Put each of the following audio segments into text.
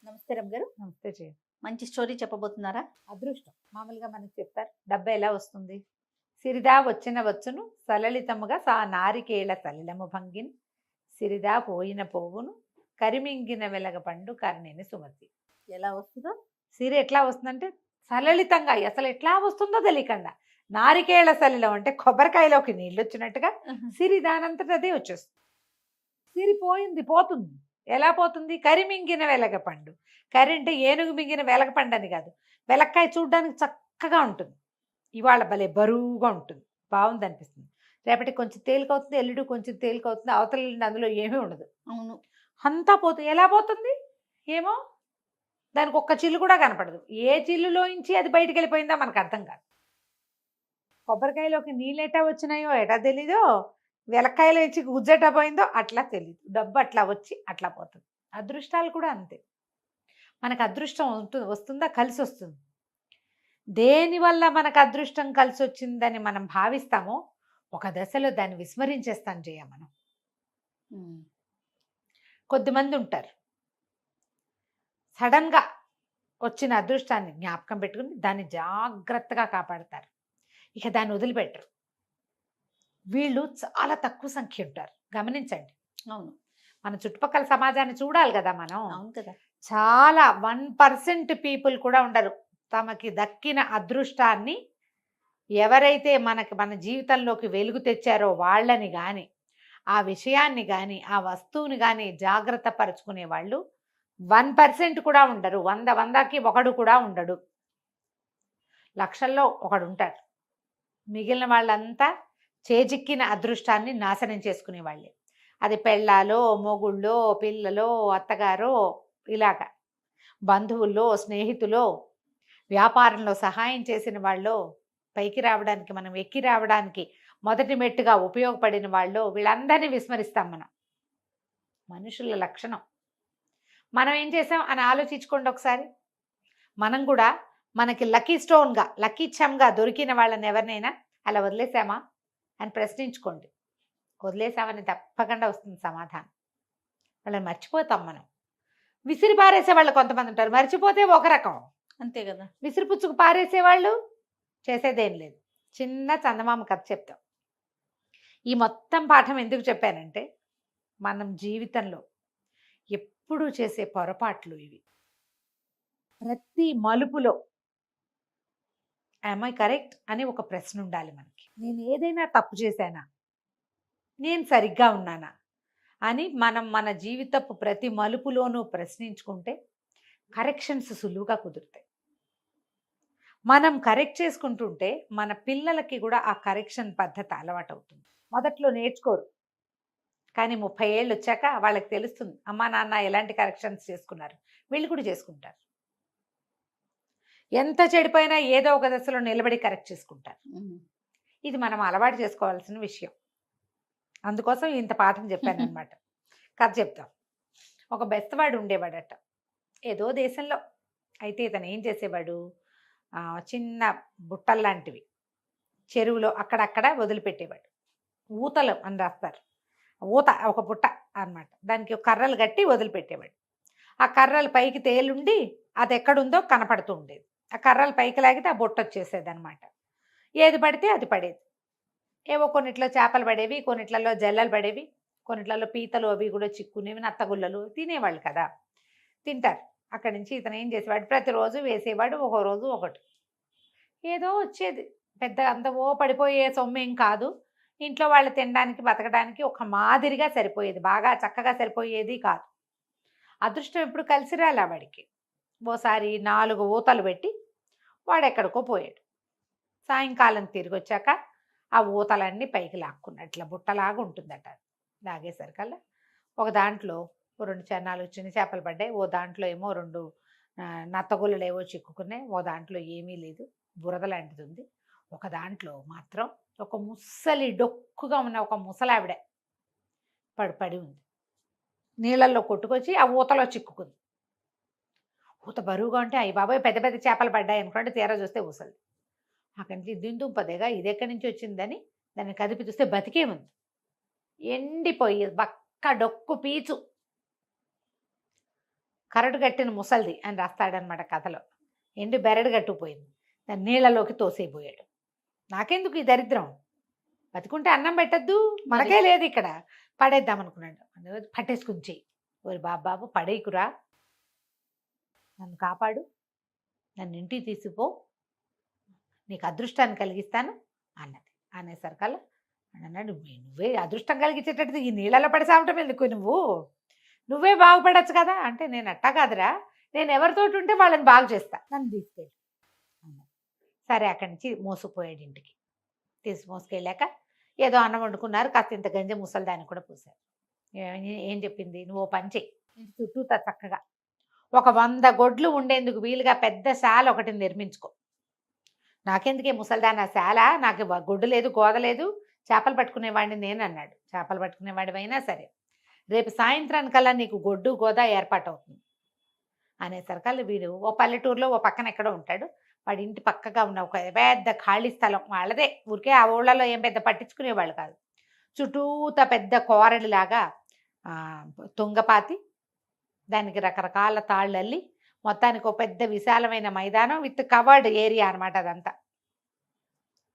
నమస్తే రమ్ గారు. నమస్తే చేయ. మంచి స్టోరీ చెప్పబోతున్నారా? అదృష్టం మామూలుగా మనకి చెప్తారు. డబ్బు ఎలా వస్తుంది? సిరిదా వచ్చిన వచ్చును సలలితముగా సా నారికేళ సలిలము భంగిన్ సిరిదా పోయిన పోవును కరిమింగిన వెలగ పండు కర్ణిని సుమతి. ఎలా వస్తుందో? సిరి ఎట్లా వస్తుందంటే సలలితంగా, అసలు ఎట్లా వస్తుందో తెలియకుండా. నారికేళ సలిలం అంటే కొబ్బరికాయలోకి నీళ్ళు వచ్చినట్టుగా సిరి దానంతట అదే వచ్చేస్తుంది. సిరి పోయింది, పోతుంది. ఎలా పోతుంది? కరిమింగిన వెలగ పండు. కరి అంటే ఏనుగు మింగిన వెలగ పండు అని కాదు, వెలక్కాయ చూడడానికి చక్కగా ఉంటుంది. ఇవాళ భలే బరువుగా ఉంటుంది, బాగుంది అనిపిస్తుంది. రేపటి కొంచెం తేలికవుతుంది, ఎల్లుడు కొంచెం తేలికవుతుంది, అవతల ఎల్లుండి అందులో ఏమీ ఉండదు. అవును. అంతా పోతుంది. ఎలా పోతుంది ఏమో, దానికి ఒక్క చిల్లు కూడా కనపడదు. ఏ చిల్లులోంచి అది బయటికి వెళ్ళిపోయిందో మనకు అర్థం కాదు. కొబ్బరికాయలోకి నీళ్ళు ఎటా వచ్చినాయో ఎటా తెలీదో, వెలక్కాయలో ఇచ్చి గుజ్జెటా పోయిందో అట్లా తెలియదు. డబ్బు అట్లా వచ్చి అట్లా పోతుంది. అదృష్టాలు కూడా అంతే. మనకు అదృష్టం వస్తుందా, కలిసి వస్తుంది. దేనివల్ల మనకు అదృష్టం కలిసి వచ్చిందని మనం భావిస్తామో ఒక దశలో దాన్ని విస్మరించేస్తాం చేయ మనం. కొద్దిమంది ఉంటారు సడన్గా వచ్చిన అదృష్టాన్ని జ్ఞాపకం పెట్టుకుని దాన్ని జాగ్రత్తగా కాపాడతారు, ఇక దాన్ని వదిలిపెట్టరు. వీళ్ళు చాలా తక్కువ సంఖ్య ఉంటారు, గమనించండి. అవును. మన చుట్టుపక్కల సమాజాన్ని చూడాలి కదా మనం. అవును కదా. చాలా 1% పీపుల్ కూడా ఉండరు తమకి దక్కిన అదృష్టాన్ని ఎవరైతే మన జీవితంలోకి వెలుగు తెచ్చారో వాళ్ళని కానీ, ఆ విషయాన్ని కానీ, ఆ వస్తువుని కానీ జాగ్రత్త పరుచుకునే వాళ్ళు 1% కూడా ఉండరు. 100కి ఒకడు కూడా ఉండడు. లక్షల్లో ఒకడు ఉంటాడు. మిగిలిన వాళ్ళంతా చేజిక్కిన అదృష్టాన్ని నాశనం చేసుకునే వాళ్ళే. అది పెళ్ళాలో, మొగుళ్ళో, పిల్లలో, అత్తగారో, ఇలాగా బంధువుల్లో, స్నేహితులో, వ్యాపారంలో సహాయం చేసిన వాళ్ళు, పైకి రావడానికి మనం ఎక్కి రావడానికి మొదటి మెట్టుగా ఉపయోగపడిన వాళ్ళు, వీళ్ళందరినీ విస్మరిస్తాం మనం. మనుషుల లక్షణం. మనం ఏం చేసాం అని ఆలోచించుకోండి ఒకసారి. మనం కూడా మనకి లక్కీ స్టోన్గా, లక్కీ చమ్గా దొరికిన వాళ్ళని ఎవరినైనా అలా వదిలేసామా అని ప్రశ్నించుకోండి. వదిలేసామని తప్పకుండా వస్తుంది సమాధానం. వాళ్ళని మర్చిపోతాం మనం. విసిరి పారేసే వాళ్ళు కొంతమంది ఉంటారు, మర్చిపోతే ఒక రకం. అంతే కదా. విసిరిపుచ్చుకు పారేసేవాళ్ళు చేసేదేం లేదు. చిన్న చందమామ కథ చెప్తాం. ఈ మొత్తం పాఠం ఎందుకు చెప్పానంటే, మనం జీవితంలో ఎప్పుడూ చేసే పొరపాట్లు ఇవి. ప్రతి మలుపులో యామ్ ఐ కరెక్ట్ అని ఒక ప్రశ్న ఉండాలి మనకి. నేను ఏదైనా తప్పు చేశానా, నేను సరిగ్గా ఉన్నానా అని మనం మన జీవితపు ప్రతి మలుపులోనూ ప్రశ్నించుకుంటే కరెక్షన్స్ సులువుగా కుదురుతాయి. మనం కరెక్ట్ చేసుకుంటుంటే మన పిల్లలకి కూడా ఆ కరెక్షన్ పద్ధతి అలవాటు అవుతుంది. మొదట్లో నేర్చుకోరు, కానీ 30 ఏళ్ళు వచ్చాక వాళ్ళకి తెలుస్తుంది అమ్మా నాన్న ఎలాంటి కరెక్షన్స్ చేసుకున్నారు, వీళ్ళు కూడా చేసుకుంటారు. ఎంత చెడిపోయినా ఏదో ఒక దశలో నిలబడి కరెక్ట్ చేసుకుంటారు. ఇది మనం అలవాటు చేసుకోవాల్సిన విషయం. అందుకోసం ఇంత పాఠం చెప్పాను అనమాట. కథ చెప్తాం. ఒక బెస్తవాడు ఉండేవాడట ఏదో దేశంలో. అయితే ఇతను ఏం చేసేవాడు, చిన్న బుట్టల్లాంటివి చెరువులో అక్కడక్కడ వదిలిపెట్టేవాడు. ఊతలు అని రాస్తారు, ఊత ఒక బుట్ట అన్నమాట. దానికి కర్రలు కట్టి వదిలిపెట్టేవాడు. ఆ కర్రలు పైకి తేలుండి అది ఎక్కడుందో కనపడుతూ ఉండేది. ఆ కర్రలు పైకి లాగితే ఆ బుట్ట వచ్చేసేది అనమాట. ఏది పడితే అది పడేది. ఏవో కొన్నిట్లో చేపలు పడేవి, కొన్నిట్లలో జల్లలు పడేవి, కొన్నిట్లలో పీతలు అవి కూడా చిక్కునేవి, నత్తగుల్లలు తినేవాళ్ళు కదా, తింటారు. అక్కడి నుంచి ఇతను ఏం చేసేవాడు, ప్రతిరోజు వేసేవాడు, ఒక రోజు ఒకటి ఏదో వచ్చేది. పెద్ద అంత ఓ పడిపోయే సొమ్మేం కాదు. ఇంట్లో వాళ్ళు తినడానికి బతకడానికి ఒక మాదిరిగా సరిపోయేది, బాగా చక్కగా సరిపోయేది కాదు. అదృష్టం ఎప్పుడు కలిసి రాలే వాడికి. ఓసారి 4 ఊతలు పెట్టి వాడు ఎక్కడికో పోయాడు. సాయంకాలం తిరిగి వచ్చాక ఆ ఊతలన్నీ పైకి లాక్కున్నాడు. ఇట్లా బుట్టలాగా ఉంటుందట. లాగేసరికల్లా ఒక దాంట్లో 4 చిన్న చేపలు పడ్డాయి, ఓ దాంట్లో ఏమో 2 నత్తగుల్లలు ఏవో చిక్కుకున్నాయి, ఓ దాంట్లో ఏమీ లేదు, బురద లాంటిది ఉంది. ఒక దాంట్లో మాత్రం ఒక ముసలి డొక్కుగా ఉన్న ఒక ముసలావిడ పడి ఉంది. నీళ్ళల్లో కొట్టుకొచ్చి ఆ ఊతలో చిక్కుకుంది. ఊత బరువుగా ఉంటే అయ్యి బాబాయ్ పెద్ద పెద్ద చేపలు పడ్డాయి అనుకోండి, తీరా చూస్తే ఊసలు. అక్కడి నుంచి దిందుంపదేగా ఇది ఎక్కడి నుంచి వచ్చిందని దాన్ని కదిపి చూస్తే బతికే ఉంది. ఎండిపోయి బక్క డొక్కు పీచు. కరడు కట్టిన ముసల్ది అని రాస్తాడనమాట కథలో. ఎండి బెరడు కట్టుకుపోయింది, దాన్ని నీళ్ళలోకి తోసేయబోయాడు. నాకెందుకు ఈ దరిద్రం, బతుకుంటే అన్నం పెట్టద్దు, మనకే లేదు ఇక్కడ, పడేద్దాం అనుకున్నాడు. పట్టేసుకుని చెయ్యి, ఓరి బాబాబు పడేయకురా, నన్ను కాపాడు, నన్ను ఇంటికి తీసుకుపో, నీకు అదృష్టాన్ని కలిగిస్తాను అన్నది. అనేసరికల్లా అన్నాడు, నువ్వే అదృష్టం కలిగించేటట్టు ఈ నీళ్ళలో పడి సావటం ఎందుకు, నువ్వే బాగుపడచ్చు కదా అంటే, నేను అట్టా కాదురా, నేను ఎవరితోటి ఉంటే వాళ్ళని బాగు చేస్తా, నన్ను తీసుకెళ్ళి అన్నది. సరే అక్కడి నుంచి మోసుకుపోయాడు ఇంటికి. మోసుకెళ్ళాక ఏదో అన్నం వండుకున్నారు, కాస్త ఇంత గంజి ముసలిదాన్ని కూడా పూసారు. ఏం చెప్పింది, నువ్వు పని చెయ్యి, ఇంటి చుట్టూ చక్కగా ఒక 100 గొడ్లు ఉండేందుకు వీలుగా పెద్ద శాల ఒకటి నిర్మించుకో. నాకెందుకే ముసలిదాన్ని ఆ శాల, నాకు గొడ్డు లేదు గోద లేదు, చేపలు పట్టుకునేవాడిని నేను అన్నాడు. చేపలు పట్టుకునేవాడివైనా సరే రేపు సాయంత్రానికల్లా నీకు గొడ్డు గోద ఏర్పాటు అవుతుంది అనేసరికల్లా వీడు ఓ పల్లెటూరులో ఓ పక్కన ఎక్కడో ఉంటాడు. వాడి ఇంటి పక్కగా ఉన్న ఒక పెద్ద ఖాళీ స్థలం వాళ్ళదే, ఊరికే ఆ ఊళ్ళలో ఏం పెద్ద పట్టించుకునేవాళ్ళు కాదు. చుట్టూత పెద్ద కోరడిలాగా తుంగపాతి, దానికి రకరకాల తాళ్ళు అల్లి, మొత్తానికి ఒక పెద్ద విశాలమైన మైదానం విత్ కవర్డ్ ఏరియా అనమాట, అదంతా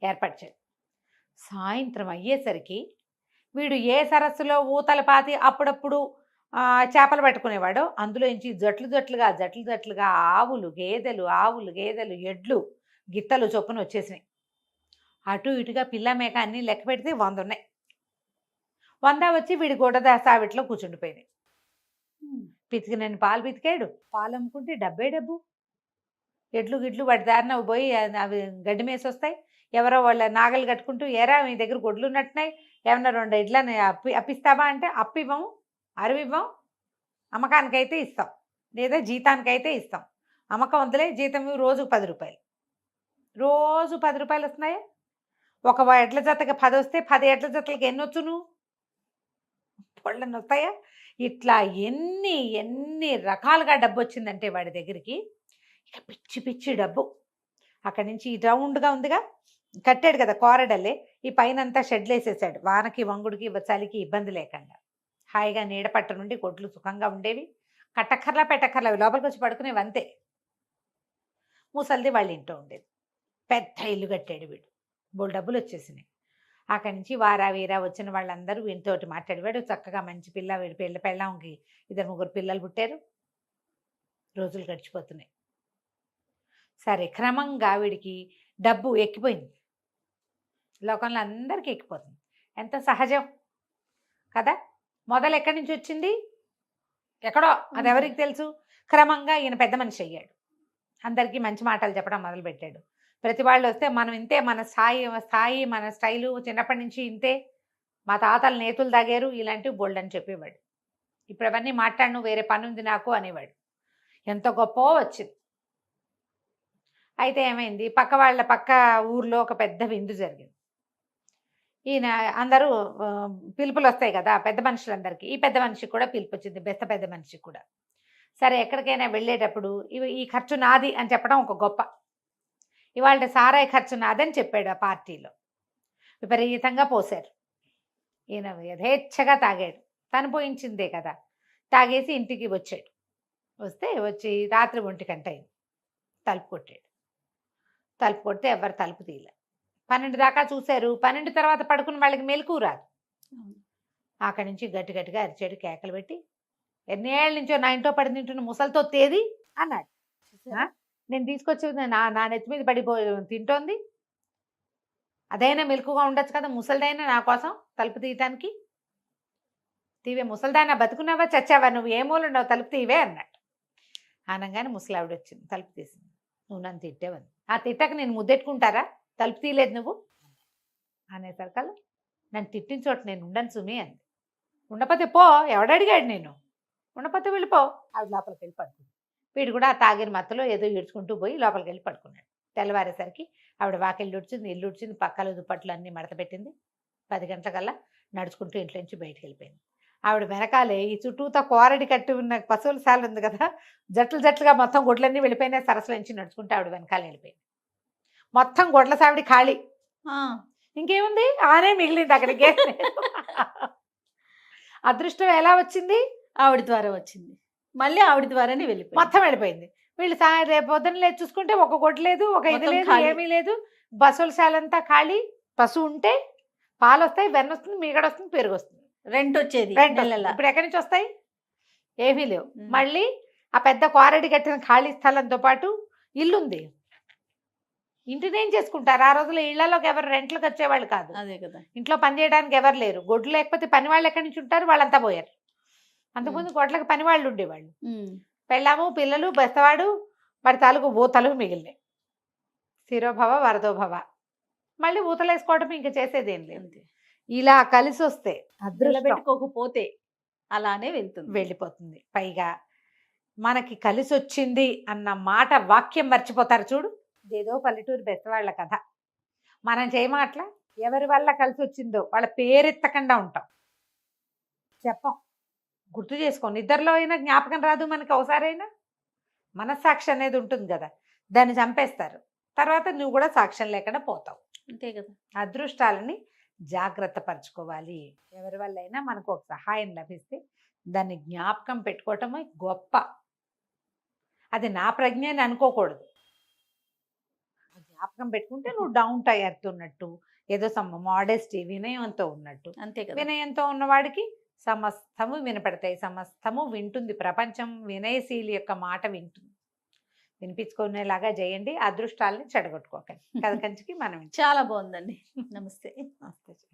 ఏర్పాటు చేయాలి. సాయంత్రం అయ్యేసరికి వీడు ఏ సరస్సులో ఊతల పాతి అప్పుడప్పుడు చేపలు పట్టుకునేవాడు, అందులో నుంచి జట్లు జట్లుగా ఆవులు గేదెలు ఎడ్లు గిత్తలు చొప్పున వచ్చేసినాయి. అటు ఇటుగా పిల్ల మేక అన్నీ లెక్క పెడితే 100 ఉన్నాయి. 100 వచ్చి వీడి గొడ్డ సావిట్లో కూర్చుండిపోయింది. పితికినని పాలు పితికాడు, పాలు అమ్ముకుంటే డబ్బు. ఎడ్లు గిడ్లు వాటి దారిన పోయి అవి గడ్డి మేసి వస్తాయి. ఎవరో వాళ్ళ నాగలు కట్టుకుంటూ, ఏరా మీ దగ్గర గొడ్లు ఉన్నట్టున్నాయి, ఏమన్నా 2 ఎడ్లని అప్పిస్తావా అంటే అప్పివ్వము, అరవివ్వం, అమ్మకానికైతే ఇస్తాం, లేదా జీతానికైతే ఇస్తాం. అమ్మకం వద్దులే, జీతం రోజుకు 10 రూపాయలు. రోజు 10 రూపాయలు వస్తున్నాయా? ఒక ఎడ్ల జతకి 10 వస్తే 10 ఎడ్ల జతలకి ఎన్ని వచ్చును, పొళ్ళని వస్తాయా? ఇట్లా ఎన్ని రకాలుగా డబ్బు వచ్చిందంటే వాడి దగ్గరికి, ఇక పిచ్చి డబ్బు. అక్కడి నుంచి రౌండ్గా ఉందిగా, కట్టాడు కదా కోరడల్లే, ఈ పైనంతా షెడ్లు వేసేసాడు, వానకి వంగుడికి చలికి ఇబ్బంది లేకుండా. హాయిగా నీడపట్ట నుండి కొట్లు సుఖంగా ఉండేవి, కట్టక్కర్లా పెట్టక్కర్లా, లోపలికి వచ్చి పడుకునేవి అంతే. ముసలిది వాళ్ళ ఇంట్లో ఉండేది, పెద్ద ఇల్లు కట్టాడు వీడు, బోల్ డబ్బులు వచ్చేసినాయి. అక్కడి నుంచి వారా వీరా వచ్చిన వాళ్ళందరూ వీనితోటి మాట్లాడేవాడు. చక్కగా మంచి వీడి పెళ్ళంకి 2-3 పిల్లలు పుట్టారు. రోజులు గడిచిపోతున్నాయి. సరే క్రమంగా వీడికి డబ్బు ఎక్కిపోయింది, లోకంలో అందరికీ ఎక్కిపోతుంది, ఎంత సహజం కదా. మొదలు ఎక్కడి నుంచి వచ్చింది, ఎక్కడో, అది ఎవరికి తెలుసు. క్రమంగా ఈయన పెద్ద మనిషి అయ్యాడు, అందరికీ మంచి మాటలు చెప్పడం మొదలుపెట్టాడు. ప్రతి వాళ్ళు వస్తే మనం ఇంతే, మన స్థాయి మన స్టైలు చిన్నప్పటి నుంచి ఇంతే, మా తాతలు నేతులు తాగారు, ఇలాంటివి బోల్డ్ అని చెప్పేవాడు. ఇప్పుడు అవన్నీ మాట్లాడను, వేరే పని ఉంది నాకు అనేవాడు. ఎంత గొప్ప వచ్చింది. అయితే ఏమైంది, పక్క ఊర్లో ఒక పెద్ద విందు జరిగింది. ఈయన అందరూ పిలుపులు వస్తాయి కదా పెద్ద మనుషులందరికీ, ఈ పెద్ద మనిషికి కూడా పిలుపు వచ్చింది, పెద్ద మనిషికి కూడా. సరే ఎక్కడికైనా వెళ్ళేటప్పుడు ఈ ఖర్చు నాది అని చెప్పడం ఒక గొప్ప. ఇవాళ సారాయి ఖర్చు నాదని చెప్పాడు ఆ పార్టీలో. విపరీతంగా పోశారు, ఈయన యథేచ్ఛగా తాగాడు, తను పోయించిందే కదా. తాగేసి ఇంటికి వచ్చాడు. వచ్చి రాత్రి 1 గంట అయింది, తలుపు కొట్టాడు. తలుపు కొడితే ఎవరు తలుపు తీయలే. 12 దాకా చూశారు, 12 తర్వాత పడుకున్న వాళ్ళకి మెలకు రాదు. అక్కడి నుంచి గట్టిగా అరిచాడు, కేకలు పెట్టి, ఎన్నేళ్ళ నుంచో నా ఇంట్లో పడి తింటున్న ముసలితో తేది అన్నాడు. నేను తీసుకొచ్చి నా నెత్తి మీద పడిపోయి తింటోంది, అదైనా మెలకుగా ఉండొచ్చు కదా, ముసలిదైనా నా కోసం తలుపు తీయటానికి. తీవే ముసలిదానా, బతుకున్నావా చచ్చావా, నువ్వు ఏ మూలున్నావు, తలుపు తీవే అన్నాడు. అనగానే ముసలావిడ వచ్చింది, తలుపు తీసింది. నువ్వు నన్ను తిట్టేవని, ఆ తిట్టక నేను ముద్దెట్టుకుంటారా, తలుపు తీయలేదు నువ్వు అనేసరికల్లా, నన్ను తిట్టిన చోట నేను ఉండను సుమి అంది. ఉండపోతే పో, ఎవడడిగాడు నేను, ఉండపోతే వెళ్ళిపో. ఆవిడ లోపలికి వెళ్ళి పడుకుంది. వీడు కూడా ఆ తాగిన మత్తులో ఏదో ఏడ్చుకుంటూ పోయి లోపలికి వెళ్ళి పడుకున్నాడు. తెల్లవారేసరికి ఆవిడ వాకిళ్ళు ఉడిచింది, ఇల్లు ఉడిచింది, పక్కల దుప్పట్లు అన్నీ మడత పెట్టింది. 10 గంటలకల్లా నడుచుకుంటూ ఇంట్లో నుంచి బయటికి వెళ్ళిపోయింది. ఆవిడ వెనకాలే ఈ చుట్టూతో కోరడి కట్టి ఉన్న పశువుల శాల ఉంది కదా, జట్లుగా మొత్తం గొడ్లన్నీ వెళ్ళిపోయినాయి. సరస్సుల నుంచి నడుచుకుంటూ ఆవిడ వెనకాల వెళ్ళిపోయింది. మొత్తం గొడ్ల సావిడి ఖాళీ, ఇంకేముంది, ఆనే మిగిలింది అక్కడికి. అదృష్టం ఎలా వచ్చింది, ఆవిడ ద్వారా వచ్చింది. మళ్ళీ ఆవిడ ద్వారానే వెళ్ళిపోయింది. మొత్తం వెళ్ళిపోయింది. వీళ్ళు రేపు పొద్దున్న లేచి చూసుకుంటే ఒక గొడ్డు లేదు, ఒక ఇది మొత్తం లేదు, ఖాళీ. ఏమీ లేదు. బసవలశాలంతా ఖాళీ. పశువు ఉంటే పాలు వస్తాయి, వెన్న వస్తుంది, మీగడ వస్తుంది, పెరుగు వస్తుంది, రెంట్ వచ్చేది రెంట్ వస్తుంది. నెలలా. ఇప్పుడు ఎక్కడి నుంచి వస్తాయి? ఏమీ లేవు. ఉమ్. మళ్ళీ ఆ పెద్ద క్వారడి కట్టిన ఖాళీ స్థలంతో పాటు ఇల్లుంది. ఇంటిని ఏం చేసుకుంటారు? ఆ రోజుల్లో ఇళ్లలోకి ఎవరు రెంట్లకు వచ్చేవాళ్ళు కాదు. అదే కదా. ఇంట్లో పని చేయడానికి ఎవరు లేరు. గొడ్లు లేకపోతే పని వాళ్ళు ఎక్కడి నుంచి ఉంటారు? వాళ్ళంతా పోయారు. అంతకుముందు గొడ్లకు పని వాళ్ళు ఉండేవాళ్ళు. ఉమ్. పెళ్ళాము, పిల్లలు, బెస్తవాడు, వాడి తాలూకు ఊతలు మిగిలినాయి. శిరోభవ వరదోభవ. మళ్ళీ ఊతలు వేసుకోవడం ఇంకా చేసేదేం లేదు. అంతే. ఇలా కలిసి వస్తే అదృష్టం నిలబెట్టుకోకపోతే అలానే వెళ్తుంది. వెళ్ళిపోతుంది. పైగా మనకి కలిసి వచ్చింది అన్న మాట వాక్యం మర్చిపోతారు చూడు. ఇదేదో పల్లెటూరు బెస్తవాళ్ళ కథ. మనం చేయమాట్లా ఎవరి వల్ల కలిసి వచ్చిందో వాళ్ళ పేరెత్తకుండా ఉంటాం, చెప్పం. గుర్తు చేసుకోండి. ఇద్దరిలో అయినా జ్ఞాపకం రాదు మనకి. ఒకసారైనా మనస్సాక్షి అనేది ఉంటుంది కదా, దాన్ని చంపేస్తారు. తర్వాత నువ్వు కూడా సాక్ష్యం లేకుండా పోతావు. అంతే కదా. అదృష్టాలని జాగ్రత్త పరచుకోవాలి. ఎవరి వల్ల అయినా మనకు ఒక సహాయం లభిస్తే దాన్ని జ్ఞాపకం పెట్టుకోవటమే గొప్ప. అది నా ప్రజ్ఞ అని అనుకోకూడదు. ఆ జ్ఞాపకం పెట్టుకుంటే నువ్వు డౌన్ టు ఎర్త్ ఉన్నట్టు, ఏదో మోడెస్టీ, వినయంతో ఉన్నట్టు. అంతే కదా. వినయంతో ఉన్నవాడికి సమస్తము వినపడతాయి, సమస్తము వింటుంది. ప్రపంచం వినయశీలి యొక్క మాట వింటుంది. వినిపించుకునేలాగా చేయండి. అదృష్టాలని చెడగొట్టుకోకండి. కథ కంచికి మనం చాలా బాగుందండి. నమస్తే. నమస్తే.